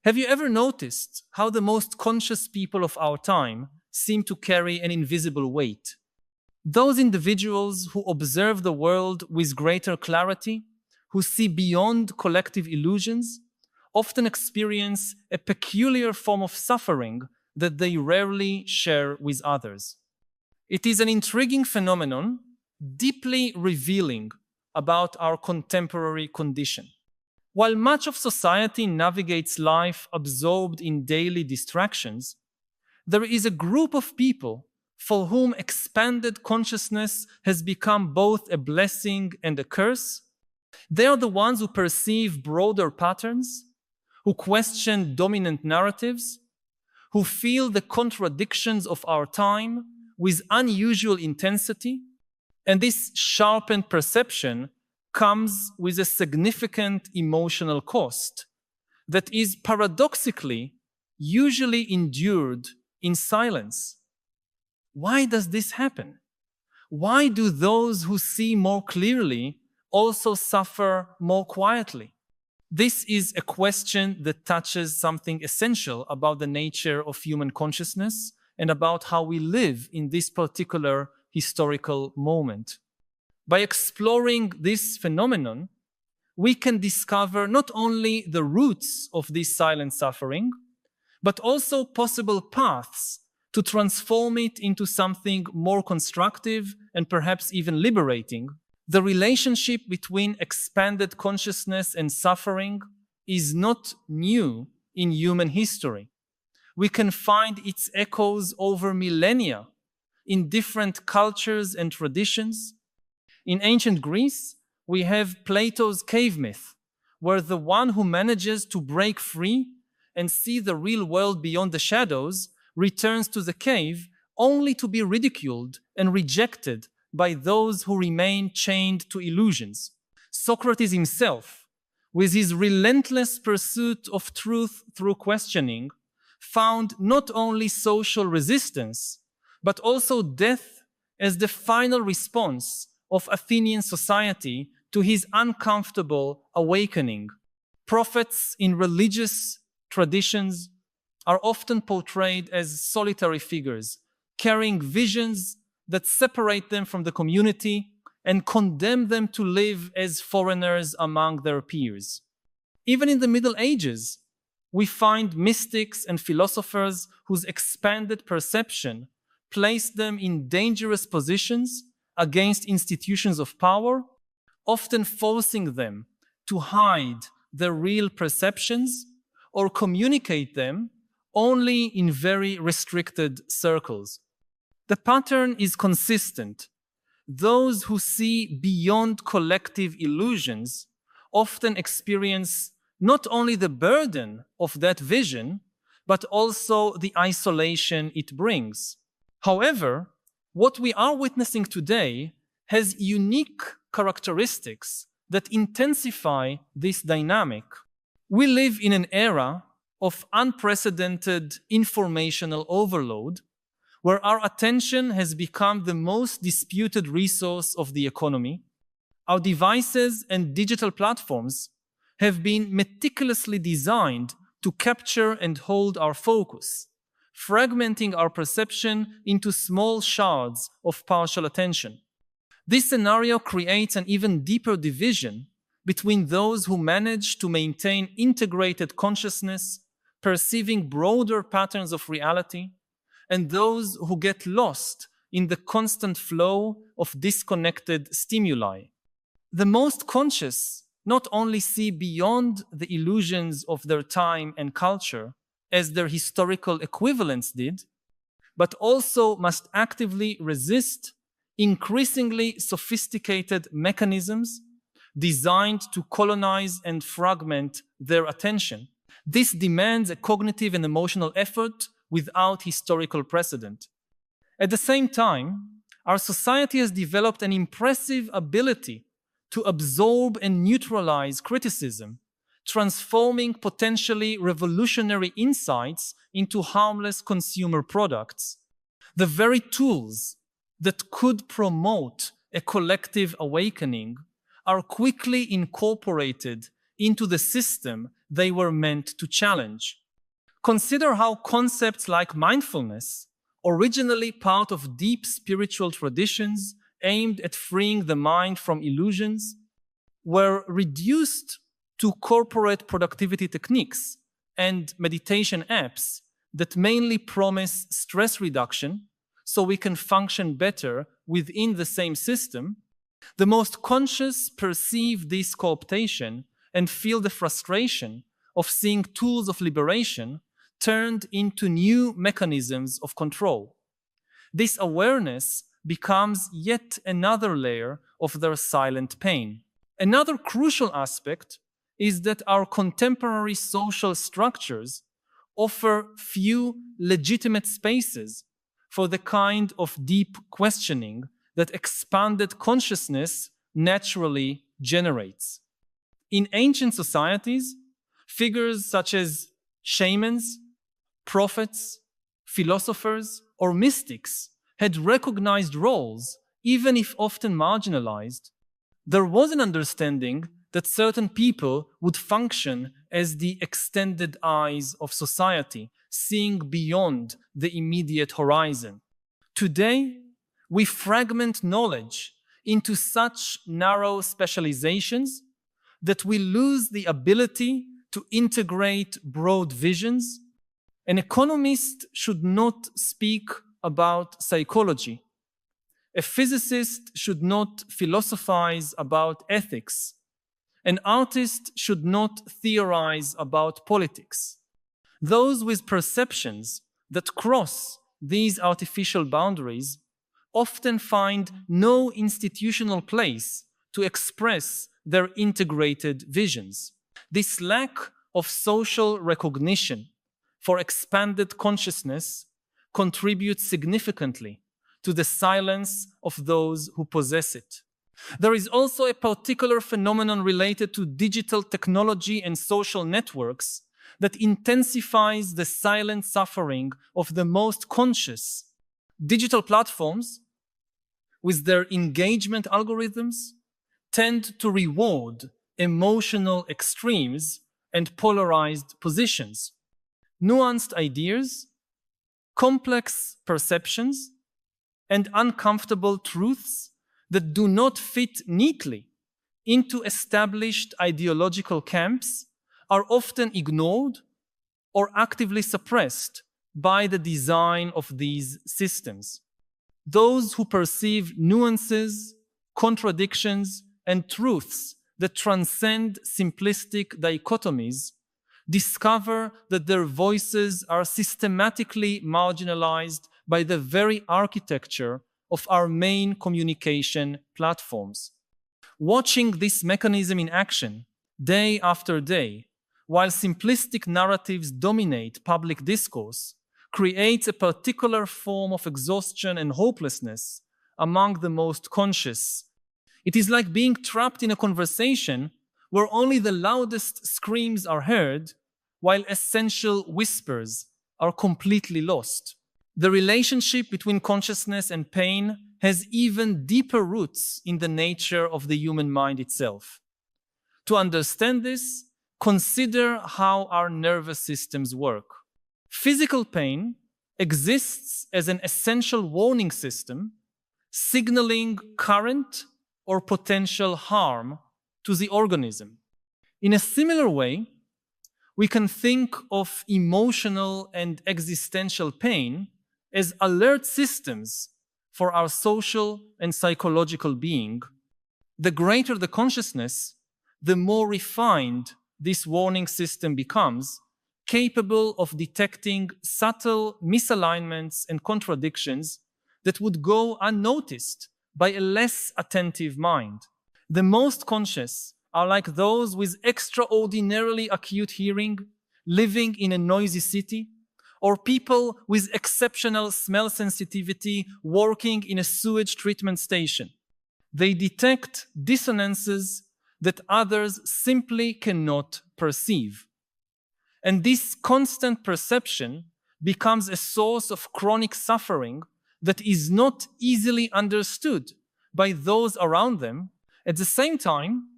Have you ever noticed how the most conscious people of our time seem to carry an invisible weight? Those individuals who observe the world with greater clarity, who see beyond collective illusions, often experience a peculiar form of suffering that they rarely share with others. It is an intriguing phenomenon, deeply revealing about our contemporary condition. While much of society navigates life absorbed in daily distractions, there is a group of people for whom expanded consciousness has become both a blessing and a curse. They are the ones who perceive broader patterns, who question dominant narratives, who feel the contradictions of our time with unusual intensity, and this sharpened perception comes with a significant emotional cost that is paradoxically usually endured in silence. Why does this happen? Why do those who see more clearly also suffer more quietly? This is a question that touches something essential about the nature of human consciousness and about how we live in this particular historical moment. By exploring this phenomenon, we can discover not only the roots of this silent suffering, but also possible paths to transform it into something more constructive and perhaps even liberating. The relationship between expanded consciousness and suffering is not new in human history. We can find its echoes over millennia in different cultures and traditions. In ancient Greece, we have Plato's cave myth, where the one who manages to break free and see the real world beyond the shadows returns to the cave only to be ridiculed and rejected by those who remain chained to illusions. Socrates himself, with his relentless pursuit of truth through questioning, found not only social resistance, but also death as the final response of Athenian society to his uncomfortable awakening. Prophets in religious traditions are often portrayed as solitary figures, carrying visions that separate them from the community and condemn them to live as foreigners among their peers. Even in the Middle Ages, we find mystics and philosophers whose expanded perception placed them in dangerous positions against institutions of power, often forcing them to hide their real perceptions or communicate them only in very restricted circles. The pattern is consistent. Those who see beyond collective illusions often experience not only the burden of that vision, but also the isolation it brings. However, what we are witnessing today has unique characteristics that intensify this dynamic. We live in an era of unprecedented informational overload, where our attention has become the most disputed resource of the economy. Our devices and digital platforms have been meticulously designed to capture and hold our focus, fragmenting our perception into small shards of partial attention. This scenario creates an even deeper division between those who manage to maintain integrated consciousness, perceiving broader patterns of reality, and those who get lost in the constant flow of disconnected stimuli. The most conscious not only see beyond the illusions of their time and culture, as their historical equivalents did, but also must actively resist increasingly sophisticated mechanisms designed to colonize and fragment their attention. This demands a cognitive and emotional effort without historical precedent. At the same time, our society has developed an impressive ability to absorb and neutralize criticism, transforming potentially revolutionary insights into harmless consumer products. The very tools that could promote a collective awakening are quickly incorporated into the system they were meant to challenge. Consider how concepts like mindfulness, originally part of deep spiritual traditions aimed at freeing the mind from illusions, were reduced to corporate productivity techniques and meditation apps that mainly promise stress reduction so we can function better within the same system. The most conscious perceive this cooptation and feel the frustration of seeing tools of liberation turned into new mechanisms of control. This awareness becomes yet another layer of their silent pain. Another crucial aspect is that our contemporary social structures offer few legitimate spaces for the kind of deep questioning that expanded consciousness naturally generates. In ancient societies, figures such as shamans, prophets, philosophers, or mystics had recognized roles, even if often marginalized. There was an understanding that certain people would function as the extended eyes of society, seeing beyond the immediate horizon. Today, we fragment knowledge into such narrow specializations that we lose the ability to integrate broad visions. An economist should not speak about psychology. A physicist should not philosophize about ethics. An artist should not theorize about politics. Those with perceptions that cross these artificial boundaries often find no institutional place to express their integrated visions. This lack of social recognition for expanded consciousness contributes significantly to the silence of those who possess it. There is also a particular phenomenon related to digital technology and social networks that intensifies the silent suffering of the most conscious. Digital platforms, with their engagement algorithms, tend to reward emotional extremes and polarized positions. Nuanced ideas, complex perceptions, and uncomfortable truths that do not fit neatly into established ideological camps are often ignored or actively suppressed by the design of these systems. Those who perceive nuances, contradictions, and truths that transcend simplistic dichotomies discover that their voices are systematically marginalized by the very architecture of our main communication platforms. Watching this mechanism in action day after day, while simplistic narratives dominate public discourse, creates a particular form of exhaustion and hopelessness among the most conscious. It is like being trapped in a conversation where only the loudest screams are heard, while essential whispers are completely lost. The relationship between consciousness and pain has even deeper roots in the nature of the human mind itself. To understand this, consider how our nervous systems work. Physical pain exists as an essential warning system, signaling current or potential harm to the organism. In a similar way, we can think of emotional and existential pain as alert systems for our social and psychological being. The greater the consciousness, the more refined this warning system becomes, capable of detecting subtle misalignments and contradictions that would go unnoticed by a less attentive mind. The most conscious are like those with extraordinarily acute hearing, living in a noisy city, or people with exceptional smell sensitivity working in a sewage treatment station. They detect dissonances that others simply cannot perceive. And this constant perception becomes a source of chronic suffering that is not easily understood by those around them. At the same time,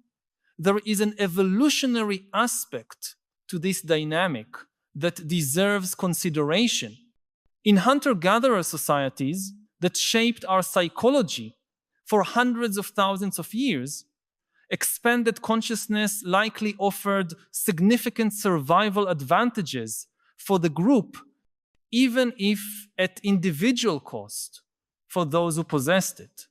there is an evolutionary aspect to this dynamic that deserves consideration. In hunter-gatherer societies that shaped our psychology for hundreds of thousands of years, expanded consciousness likely offered significant survival advantages for the group, even if at individual cost for those who possessed it.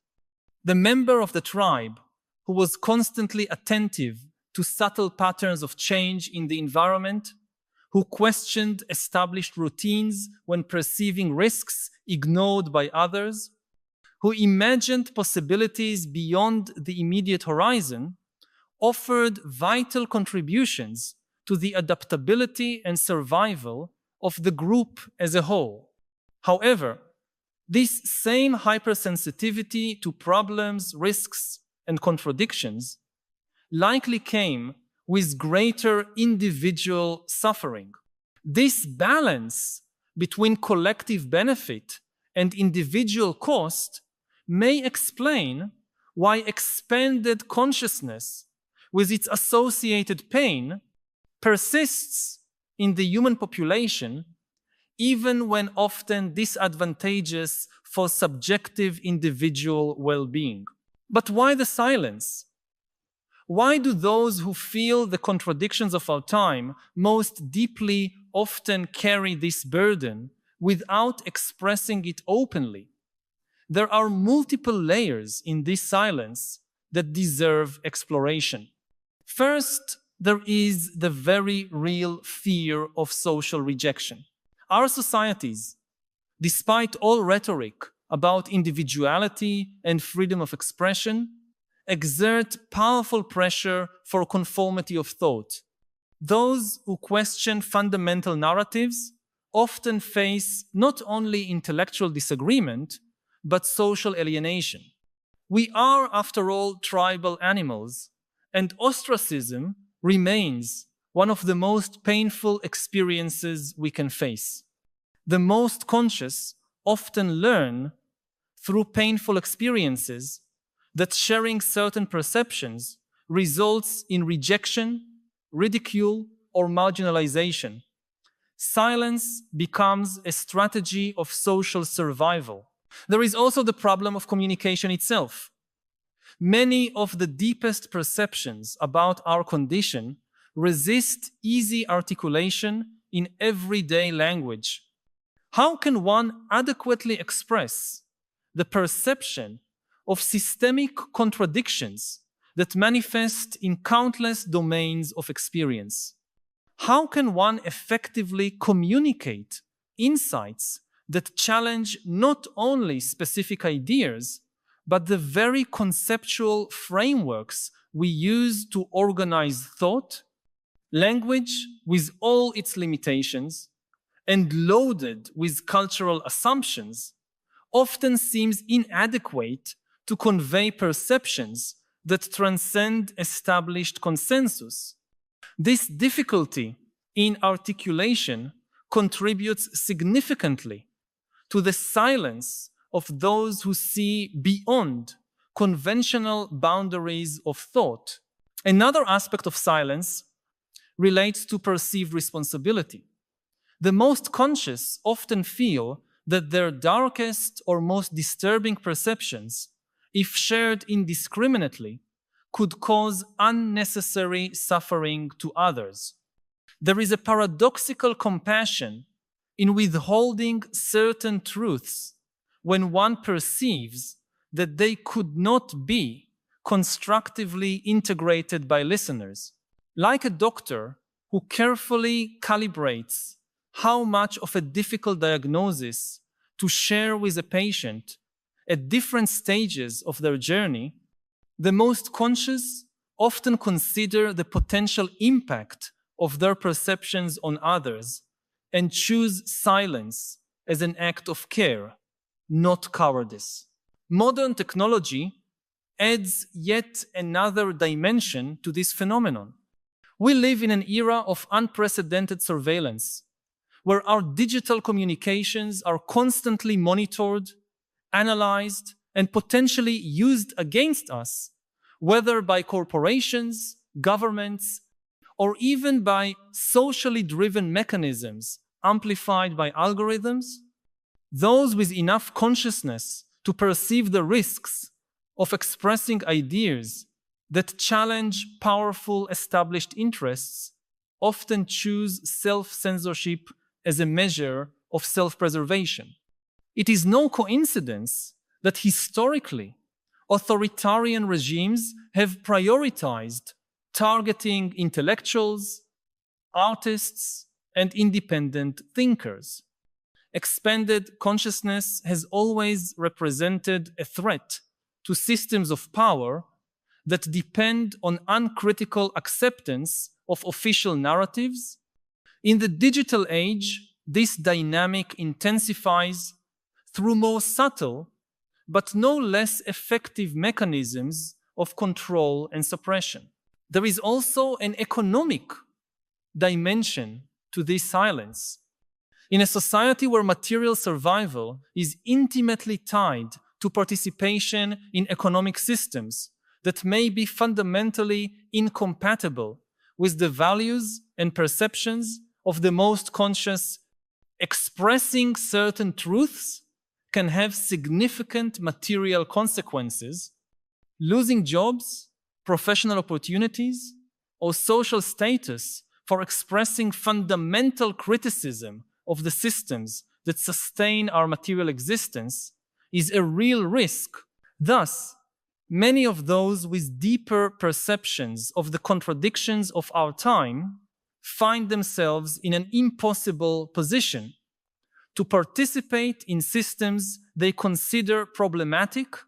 The member of the tribe who was constantly attentive to subtle patterns of change in the environment, who questioned established routines when perceiving risks ignored by others, who imagined possibilities beyond the immediate horizon, offered vital contributions to the adaptability and survival of the group as a whole. However, this same hypersensitivity to problems, risks, and contradictions likely came with greater individual suffering. This balance between collective benefit and individual cost may explain why expanded consciousness, with its associated pain, persists in the human population, even when often disadvantageous for subjective individual well-being. But why the silence? Why do those who feel the contradictions of our time most deeply often carry this burden without expressing it openly? There are multiple layers in this silence that deserve exploration. First, there is the very real fear of social rejection. Our societies, despite all rhetoric about individuality and freedom of expression, exert powerful pressure for conformity of thought. Those who question fundamental narratives often face not only intellectual disagreement, but social alienation. We are, after all, tribal animals, and ostracism remains one of the most painful experiences we can face. The most conscious often learn through painful experiences that sharing certain perceptions results in rejection, ridicule, or marginalization. Silence becomes a strategy of social survival. There is also the problem of communication itself. Many of the deepest perceptions about our condition resist easy articulation in everyday language. How can one adequately express the perception of systemic contradictions that manifest in countless domains of experience? How can one effectively communicate insights that challenge not only specific ideas, but the very conceptual frameworks we use to organize thought? Language, with all its limitations, and loaded with cultural assumptions, often seems inadequate to convey perceptions that transcend established consensus. This difficulty in articulation contributes significantly to the silence of those who see beyond conventional boundaries of thought. Another aspect of silence relates to perceived responsibility. The most conscious often feel that their darkest or most disturbing perceptions, if shared indiscriminately, could cause unnecessary suffering to others. There is a paradoxical compassion in withholding certain truths when one perceives that they could not be constructively integrated by listeners. Like a doctor who carefully calibrates how much of a difficult diagnosis to share with a patient at different stages of their journey, the most conscious often consider the potential impact of their perceptions on others and choose silence as an act of care, not cowardice. Modern technology adds yet another dimension to this phenomenon. We live in an era of unprecedented surveillance, where our digital communications are constantly monitored, analyzed, and potentially used against us, whether by corporations, governments, or even by socially driven mechanisms amplified by algorithms, those with enough consciousness to perceive the risks of expressing ideas that challenge powerful established interests often choose self-censorship as a measure of self-preservation. It is no coincidence that historically, authoritarian regimes have prioritized targeting intellectuals, artists, and independent thinkers. Expanded consciousness has always represented a threat to systems of power that depend on uncritical acceptance of official narratives. In the digital age, this dynamic intensifies through more subtle but no less effective mechanisms of control and suppression. There is also an economic dimension to this silence. In a society where material survival is intimately tied to participation in economic systems that may be fundamentally incompatible with the values and perceptions of the most conscious, expressing certain truths can have significant material consequences. Losing jobs, professional opportunities, or social status for expressing fundamental criticism of the systems that sustain our material existence is a real risk. Thus, many of those with deeper perceptions of the contradictions of our time find themselves in an impossible position to participate in systems they consider problematic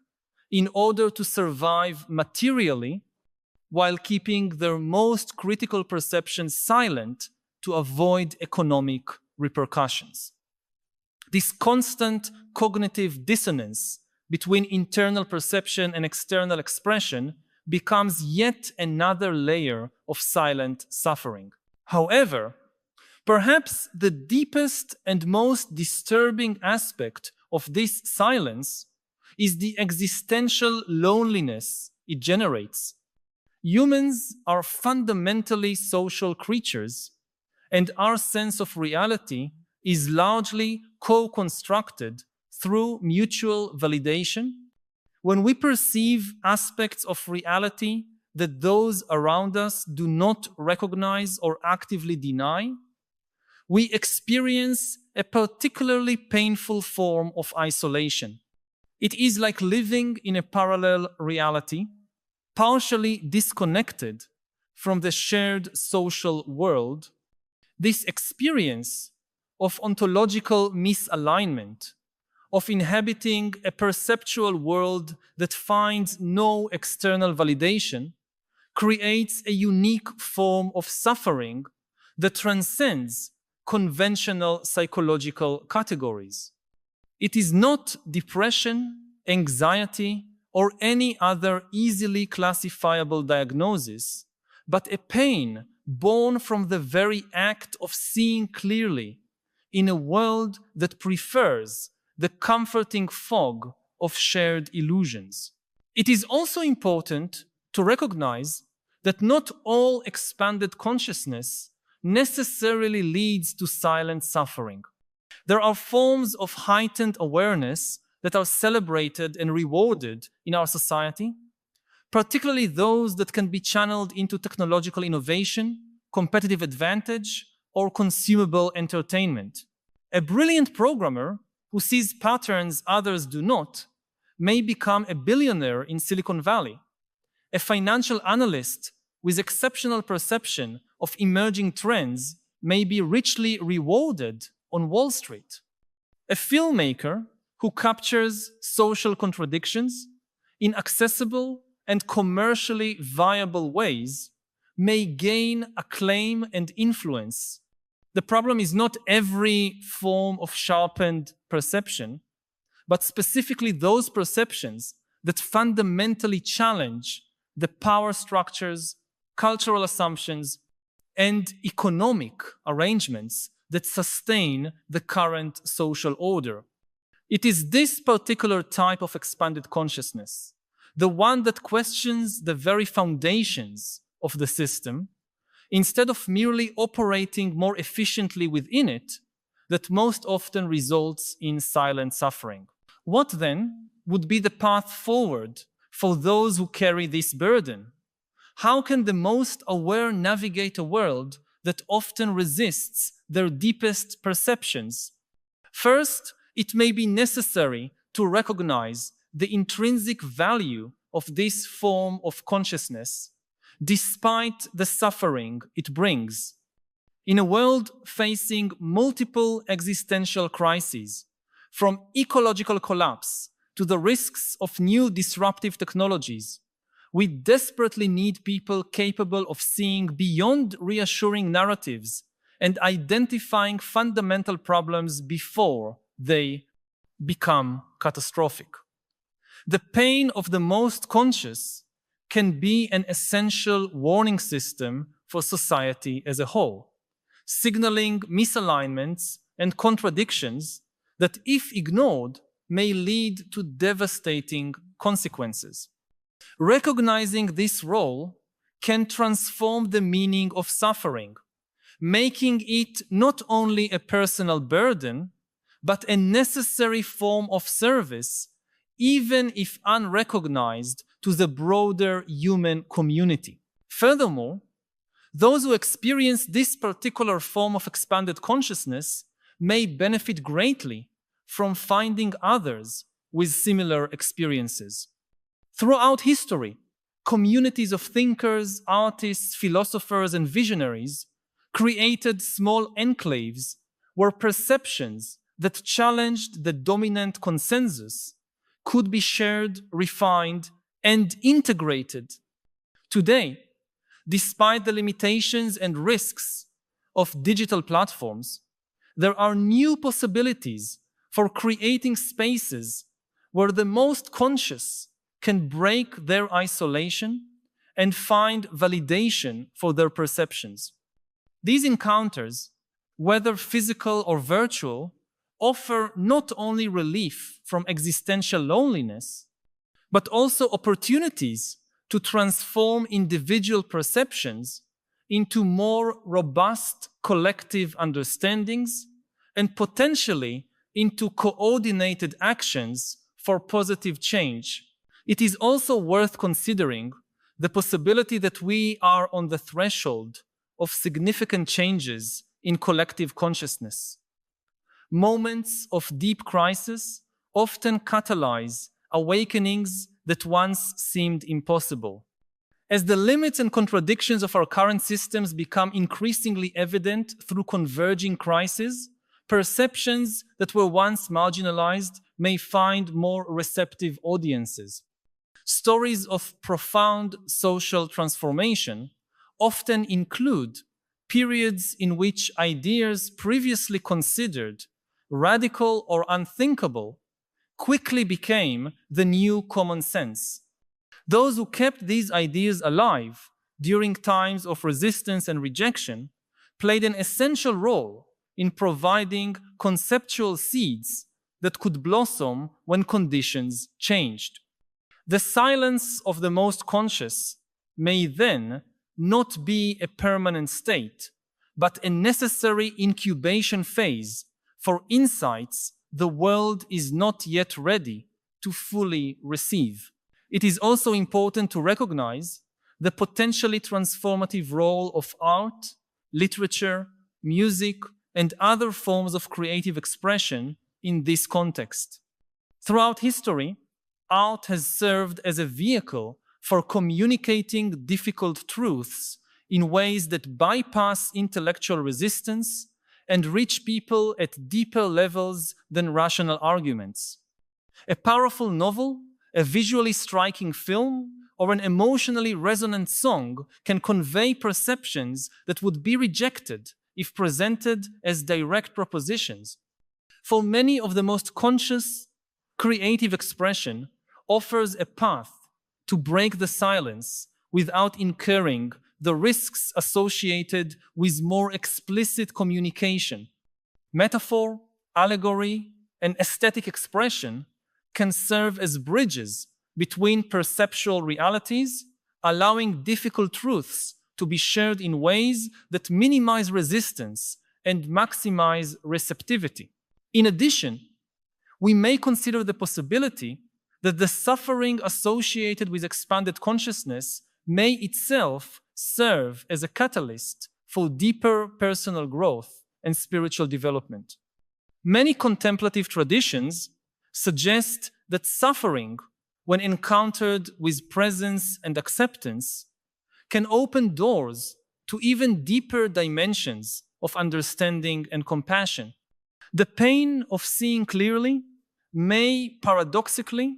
in order to survive materially while keeping their most critical perceptions silent to avoid economic repercussions. This constant cognitive dissonance between internal perception and external expression becomes yet another layer of silent suffering. However, perhaps the deepest and most disturbing aspect of this silence is the existential loneliness it generates. Humans are fundamentally social creatures, and our sense of reality is largely co-constructed through mutual validation. When we perceive aspects of reality that those around us do not recognize or actively deny, we experience a particularly painful form of isolation. It is like living in a parallel reality, partially disconnected from the shared social world. This experience of ontological misalignment, of inhabiting a perceptual world that finds no external validation, creates a unique form of suffering that transcends conventional psychological categories. It is not depression, anxiety, or any other easily classifiable diagnosis, but a pain born from the very act of seeing clearly in a world that prefers the comforting fog of shared illusions. It is also important to recognize that not all expanded consciousness necessarily leads to silent suffering. There are forms of heightened awareness that are celebrated and rewarded in our society, particularly those that can be channeled into technological innovation, competitive advantage, or consumable entertainment. A brilliant programmer who sees patterns others do not may become a billionaire in Silicon Valley. A financial analyst with exceptional perception of emerging trends may be richly rewarded on Wall Street. A filmmaker who captures social contradictions in accessible and commercially viable ways may gain acclaim and influence. The problem is not every form of sharpened perception, but specifically those perceptions that fundamentally challenge the power structures, cultural assumptions, and economic arrangements that sustain the current social order. It is this particular type of expanded consciousness, the one that questions the very foundations of the system, instead of merely operating more efficiently within it, that most often results in silent suffering. What then would be the path forward for those who carry this burden? How can the most aware navigate a world that often resists their deepest perceptions? First, it may be necessary to recognize the intrinsic value of this form of consciousness, despite the suffering it brings. In a world facing multiple existential crises, from ecological collapse to the risks of new disruptive technologies, we desperately need people capable of seeing beyond reassuring narratives and identifying fundamental problems before they become catastrophic. The pain of the most conscious can be an essential warning system for society as a whole, signaling misalignments and contradictions that, if ignored, may lead to devastating consequences. Recognizing this role can transform the meaning of suffering, making it not only a personal burden, but a necessary form of service, even if unrecognized, to the broader human community. Furthermore, those who experience this particular form of expanded consciousness may benefit greatly from finding others with similar experiences. Throughout history, communities of thinkers, artists, philosophers, and visionaries created small enclaves where perceptions that challenged the dominant consensus could be shared, refined, and integrated. Today, despite the limitations and risks of digital platforms, there are new possibilities for creating spaces where the most conscious can break their isolation and find validation for their perceptions. These encounters, whether physical or virtual, offer not only relief from existential loneliness, but also opportunities to transform individual perceptions into more robust collective understandings and potentially into coordinated actions for positive change. It is also worth considering the possibility that we are on the threshold of significant changes in collective consciousness. Moments of deep crisis often catalyze awakenings that once seemed impossible. As the limits and contradictions of our current systems become increasingly evident through converging crises, perceptions that were once marginalized may find more receptive audiences. Stories of profound social transformation often include periods in which ideas previously considered radical or unthinkable quickly became the new common sense. Those who kept these ideas alive during times of resistance and rejection played an essential role in providing conceptual seeds that could blossom when conditions changed. The silence of the most conscious may then not be a permanent state, but a necessary incubation phase for insights the world is not yet ready to fully receive. It is also important to recognize the potentially transformative role of art, literature, music, and other forms of creative expression in this context. Throughout history, art has served as a vehicle for communicating difficult truths in ways that bypass intellectual resistance and reach people at deeper levels than rational arguments. A powerful novel, a visually striking film, or an emotionally resonant song can convey perceptions that would be rejected if presented as direct propositions. For many of the most conscious, creative expression offers a path to break the silence without incurring the risks associated with more explicit communication. Metaphor, allegory, and aesthetic expression can serve as bridges between perceptual realities, allowing difficult truths to be shared in ways that minimize resistance and maximize receptivity. In addition, we may consider the possibility that the suffering associated with expanded consciousness may itself serve as a catalyst for deeper personal growth and spiritual development. Many contemplative traditions suggest that suffering, when encountered with presence and acceptance, can open doors to even deeper dimensions of understanding and compassion. The pain of seeing clearly may paradoxically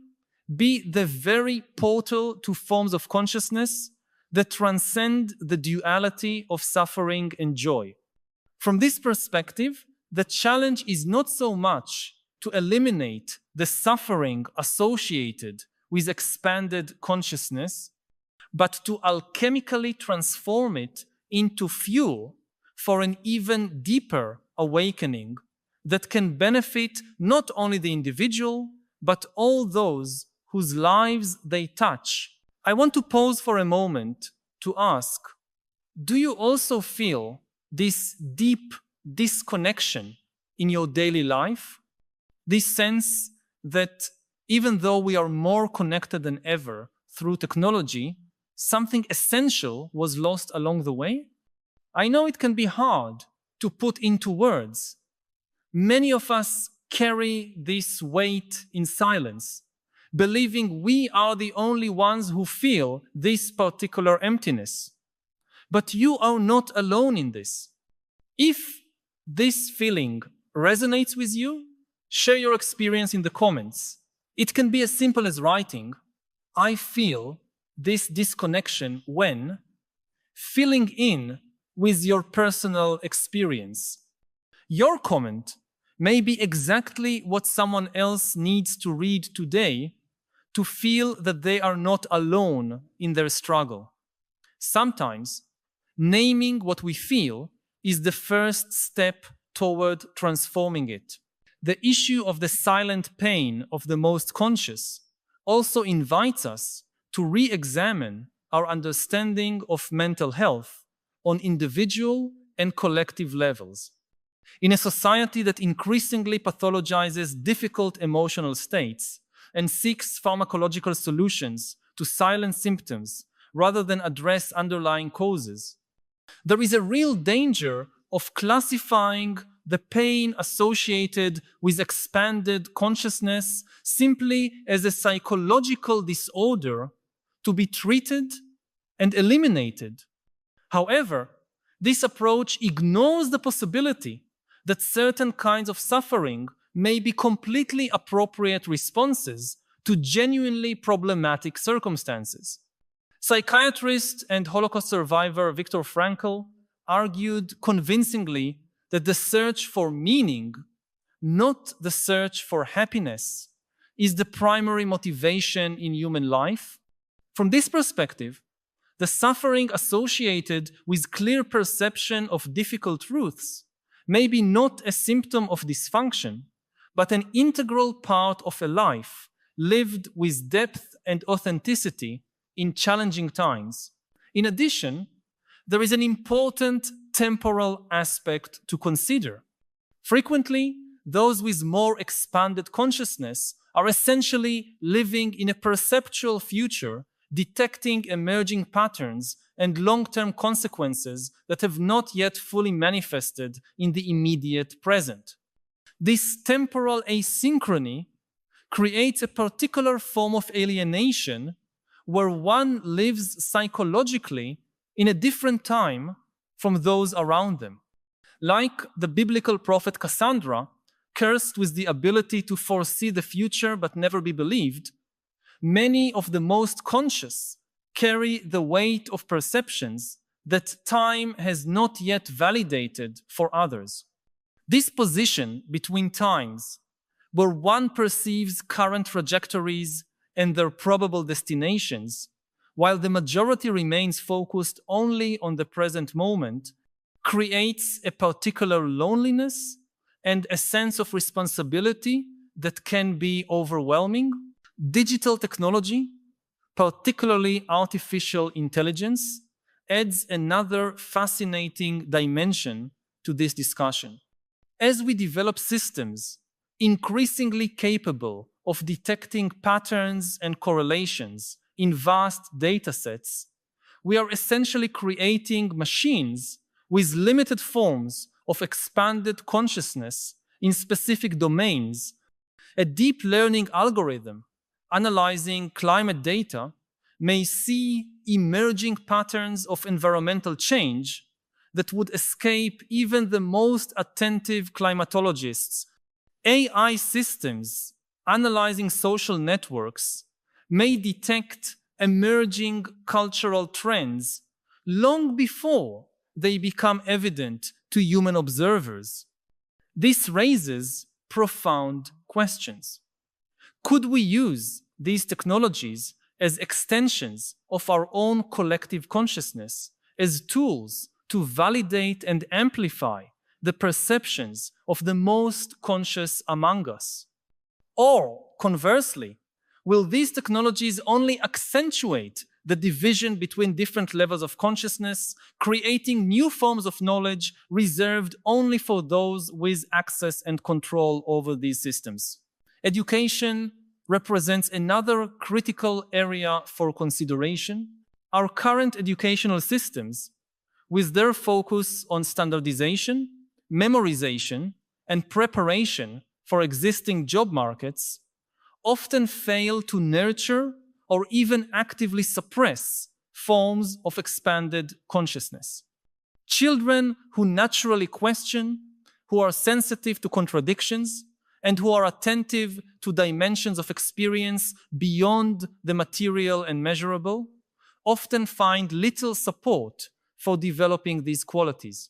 be the very portal to forms of consciousness that transcend the duality of suffering and joy. From this perspective, the challenge is not so much to eliminate the suffering associated with expanded consciousness, but to alchemically transform it into fuel for an even deeper awakening that can benefit not only the individual, but all those whose lives they touch. I want to pause for a moment to ask, do you also feel this deep disconnection in your daily life? This sense that even though we are more connected than ever through technology, something essential was lost along the way? I know it can be hard to put into words. Many of us carry this weight in silence, believing we are the only ones who feel this particular emptiness. But you are not alone in this. If this feeling resonates with you, share your experience in the comments. It can be as simple as writing, "I feel this disconnection when," filling in with your personal experience. Your comment may be exactly what someone else needs to read today to feel that they are not alone in their struggle. Sometimes, naming what we feel is the first step toward transforming it. The issue of the silent pain of the most conscious also invites us to re-examine our understanding of mental health on individual and collective levels. In a society that increasingly pathologizes difficult emotional states and seeks pharmacological solutions to silence symptoms rather than address underlying causes, there is a real danger of classifying the pain associated with expanded consciousness simply as a psychological disorder to be treated and eliminated. However, this approach ignores the possibility that certain kinds of suffering may be completely appropriate responses to genuinely problematic circumstances. Psychiatrist and Holocaust survivor Viktor Frankl argued convincingly that the search for meaning, not the search for happiness, is the primary motivation in human life. From this perspective, the suffering associated with clear perception of difficult truths may be not a symptom of dysfunction, but an integral part of a life lived with depth and authenticity in challenging times. In addition, there is an important temporal aspect to consider. Frequently, those with more expanded consciousness are essentially living in a perceptual future, detecting emerging patterns and long-term consequences that have not yet fully manifested in the immediate present. This temporal asynchrony creates a particular form of alienation where one lives psychologically in a different time from those around them. Like the biblical prophet Cassandra, cursed with the ability to foresee the future but never be believed, many of the most conscious carry the weight of perceptions that time has not yet validated for others. This position between times, where one perceives current trajectories and their probable destinations, while the majority remains focused only on the present moment, creates a particular loneliness and a sense of responsibility that can be overwhelming. Digital technology, particularly artificial intelligence, adds another fascinating dimension to this discussion. As we develop systems increasingly capable of detecting patterns and correlations in vast datasets, we are essentially creating machines with limited forms of expanded consciousness in specific domains. A deep learning algorithm analyzing climate data may see emerging patterns of environmental change that would escape even the most attentive climatologists. AI systems analyzing social networks may detect emerging cultural trends long before they become evident to human observers. This raises profound questions. Could we use these technologies as extensions of our own collective consciousness, as tools to validate and amplify the perceptions of the most conscious among us? Or, conversely, will these technologies only accentuate the division between different levels of consciousness, creating new forms of knowledge reserved only for those with access and control over these systems? Education represents another critical area for consideration. Our current educational systems, with their focus on standardization, memorization, and preparation for existing job markets, often fail to nurture or even actively suppress forms of expanded consciousness. Children who naturally question, who are sensitive to contradictions, and who are attentive to dimensions of experience beyond the material and measurable, often find little support for developing these qualities.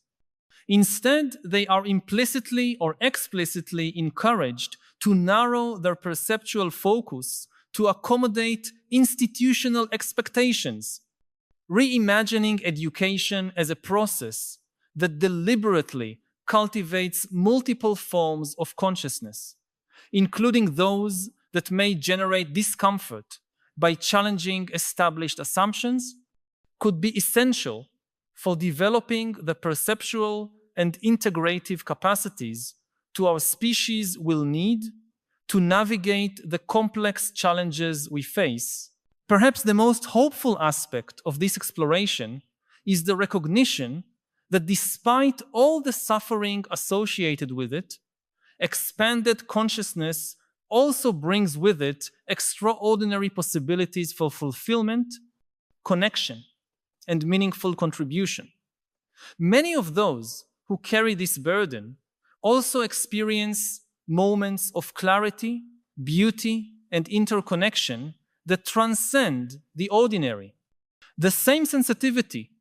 Instead, they are implicitly or explicitly encouraged to narrow their perceptual focus to accommodate institutional expectations, reimagining education as a process that deliberately cultivates multiple forms of consciousness, including those that may generate discomfort by challenging established assumptions, could be essential for developing the perceptual and integrative capacities to our species will need to navigate the complex challenges we face. Perhaps the most hopeful aspect of this exploration is the recognition that despite all the suffering associated with it, expanded consciousness also brings with it extraordinary possibilities for fulfillment, connection, and meaningful contribution. Many of those who carry this burden also experience moments of clarity, beauty, and interconnection that transcend the ordinary. The same sensitivity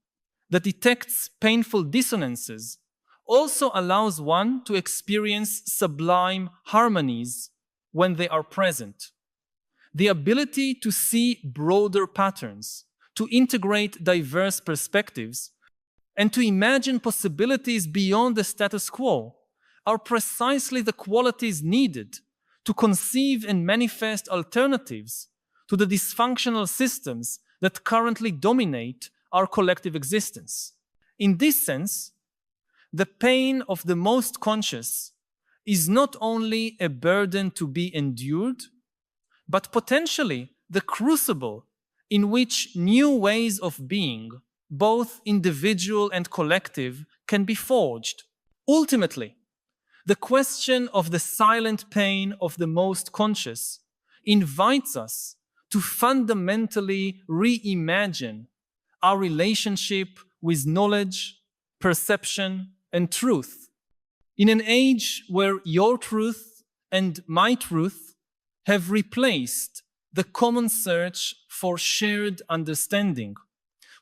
that detects painful dissonances also allows one to experience sublime harmonies when they are present. The ability to see broader patterns, to integrate diverse perspectives, and to imagine possibilities beyond the status quo are precisely the qualities needed to conceive and manifest alternatives to the dysfunctional systems that currently dominate our collective existence. In this sense, the pain of the most conscious is not only a burden to be endured, but potentially the crucible in which new ways of being, both individual and collective, can be forged. Ultimately, the question of the silent pain of the most conscious invites us to fundamentally reimagine our relationship with knowledge, perception, and truth. In an age where your truth and my truth have replaced the common search for shared understanding,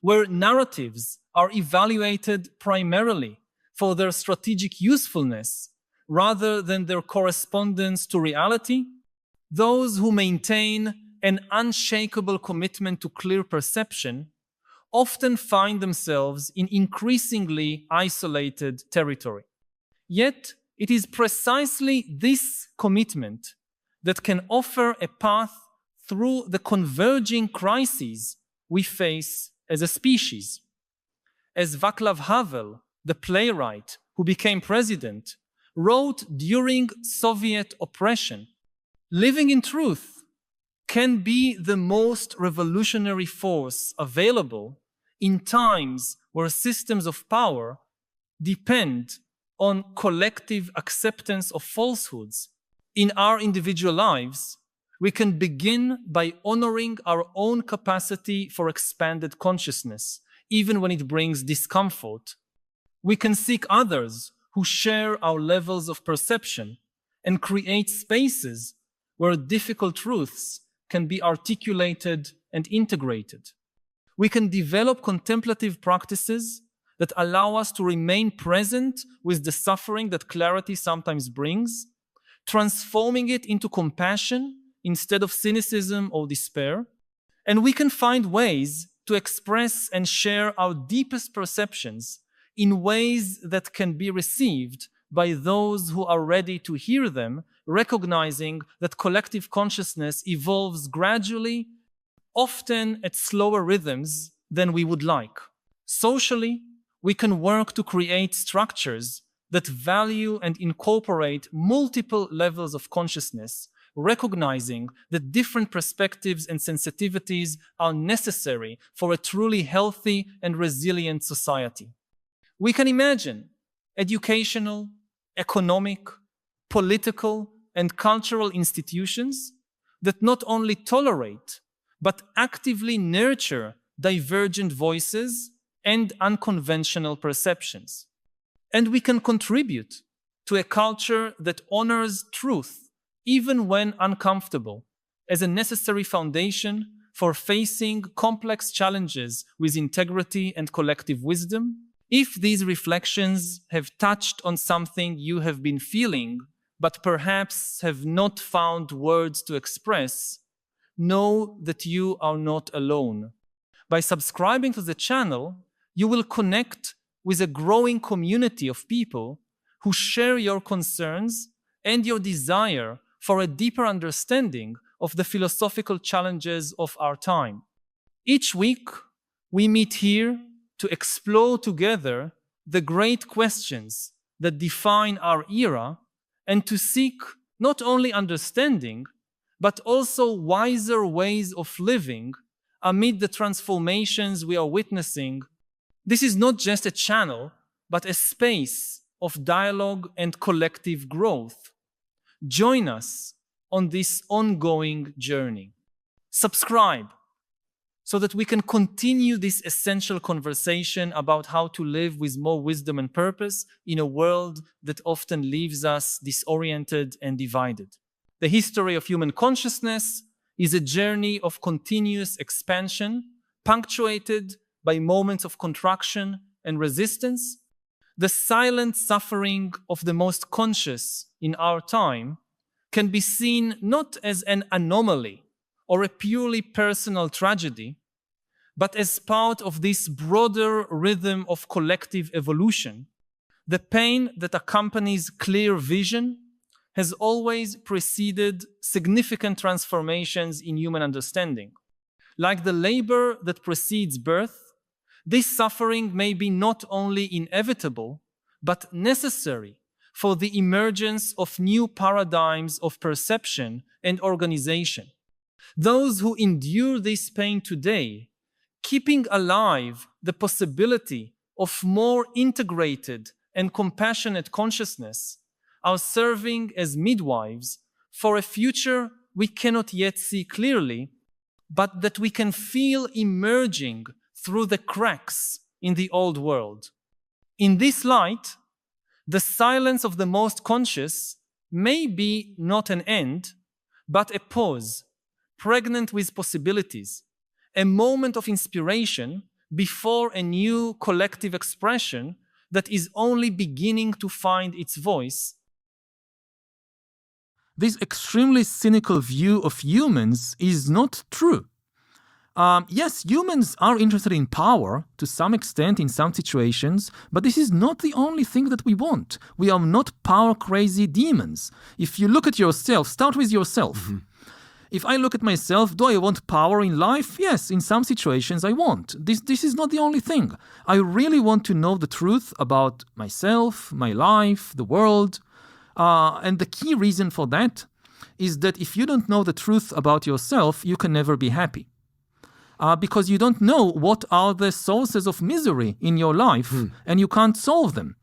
where narratives are evaluated primarily for their strategic usefulness rather than their correspondence to reality, those who maintain an unshakable commitment to clear perception often find themselves in increasingly isolated territory. Yet, it is precisely this commitment that can offer a path through the converging crises we face as a species. as Václav Havel, the playwright who became president, wrote during Soviet oppression, living in truth can be the most revolutionary force available in times where systems of power depend on collective acceptance of falsehoods. In our individual lives, we can begin by honoring our own capacity for expanded consciousness, even when it brings discomfort. We can seek others who share our levels of perception and create spaces where difficult truths can be articulated and integrated. We can develop contemplative practices that allow us to remain present with the suffering that clarity sometimes brings, transforming it into compassion instead of cynicism or despair. And we can find ways to express and share our deepest perceptions in ways that can be received by those who are ready to hear them, recognizing that collective consciousness evolves gradually, often at slower rhythms than we would like. Socially, we can work to create structures that value and incorporate multiple levels of consciousness, recognizing that different perspectives and sensitivities are necessary for a truly healthy and resilient society. We can imagine educational, economic, political, and cultural institutions that not only tolerate, but actively nurture divergent voices and unconventional perceptions. And we can contribute to a culture that honors truth, even when uncomfortable, as a necessary foundation for facing complex challenges with integrity and collective wisdom. If these reflections have touched on something you have been feeling, but perhaps have not found words to express, know that you are not alone. By subscribing to the channel, you will connect with a growing community of people who share your concerns and your desire for a deeper understanding of the philosophical challenges of our time. Each week, we meet here to explore together the great questions that define our era and to seek not only understanding, but also wiser ways of living amid the transformations we are witnessing. This is not just a channel, but a space of dialogue and collective growth. Join us on this ongoing journey. Subscribe so that we can continue this essential conversation about how to live with more wisdom and purpose in a world that often leaves us disoriented and divided. The history of human consciousness is a journey of continuous expansion, punctuated by moments of contraction and resistance. The silent suffering of the most conscious in our time can be seen not as an anomaly or a purely personal tragedy, but as part of this broader rhythm of collective evolution. The pain that accompanies clear vision has always preceded significant transformations in human understanding. Like the labor that precedes birth, this suffering may be not only inevitable, but necessary for the emergence of new paradigms of perception and organization. Those who endure this pain today, keeping alive the possibility of more integrated and compassionate consciousness, are serving as midwives for a future we cannot yet see clearly, but that we can feel emerging through the cracks in the old world. In this light, the silence of the most conscious may be not an end, but a pause, pregnant with possibilities, a moment of inspiration before a new collective expression that is only beginning to find its voice. This extremely cynical view of humans is not true. Yes, humans are interested in power to some extent in some situations, but this is not the only thing that we want. We are not power-crazy demons. If you look at yourself, start with yourself. If I look at myself, do I want power in life? Yes, in some situations I want. This is not the only thing. I really want to know the truth about myself, my life, the world. And the key reason for that is that if you don't know the truth about yourself, you can never be happy. Because you don't know what are the sources of misery in your life, and you can't solve them.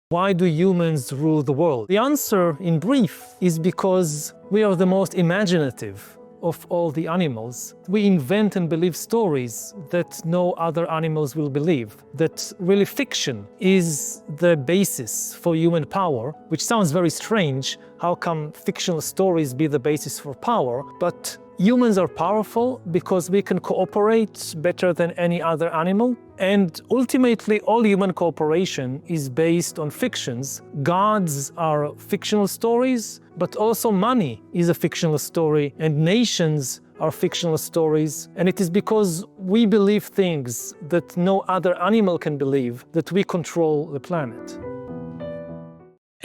Why do humans rule the world? The answer, in brief, is because we are the most imaginative of all the animals. We invent and believe stories that no other animals will believe. That really fiction is the basis for human power, which sounds very strange. How come fictional stories be the basis for power? But humans are powerful because we can cooperate better than any other animal. And ultimately, all human cooperation is based on fictions. Gods are fictional stories, but also money is a fictional story, and nations are fictional stories. And it is because we believe things that no other animal can believe that we control the planet.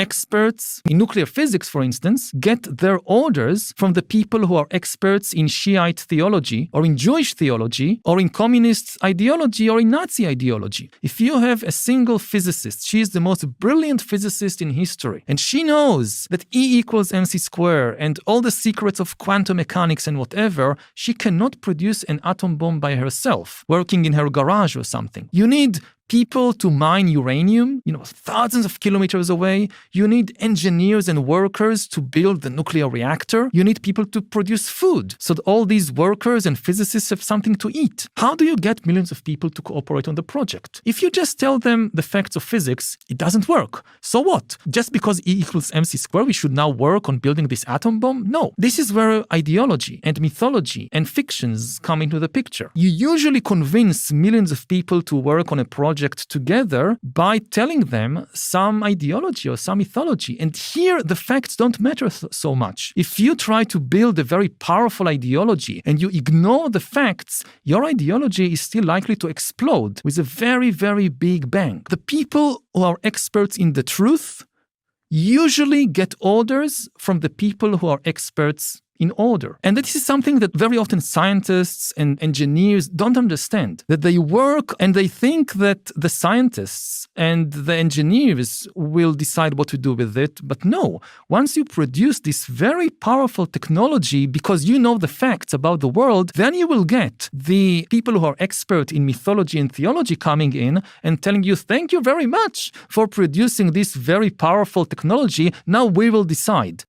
Experts in nuclear physics, for instance, get their orders from the people who are experts in Shiite theology, or in Jewish theology, or in communist ideology, or in Nazi ideology. If you have a single physicist, she is the most brilliant physicist in history, and she knows that E equals mc squared and all the secrets of quantum mechanics and whatever, she cannot produce an atom bomb by herself, working in her garage or something. You need people to mine uranium, thousands of kilometers away. You need engineers and workers to build the nuclear reactor. You need people to produce food so that all these workers and physicists have something to eat. How do you get millions of people to cooperate on the project? If you just tell them the facts of physics, it doesn't work. So what? Just because E equals mc squared, we should now work on building this atom bomb? No. This is where ideology and mythology and fictions come into the picture. You usually convince millions of people to work on a project together by telling them some ideology or some mythology. And here, the facts don't matter so much. If you try to build a very powerful ideology and you ignore the facts, your ideology is still likely to explode with a very, very big bang. The people who are experts in the truth usually get orders from the people who are experts in order. And this is something that very often scientists and engineers don't understand, that they work and they think that the scientists and the engineers will decide what to do with it. But no, once you produce this very powerful technology because you know the facts about the world, then you will get the people who are expert in mythology and theology coming in and telling you, thank you very much for producing this very powerful technology. Now we will decide.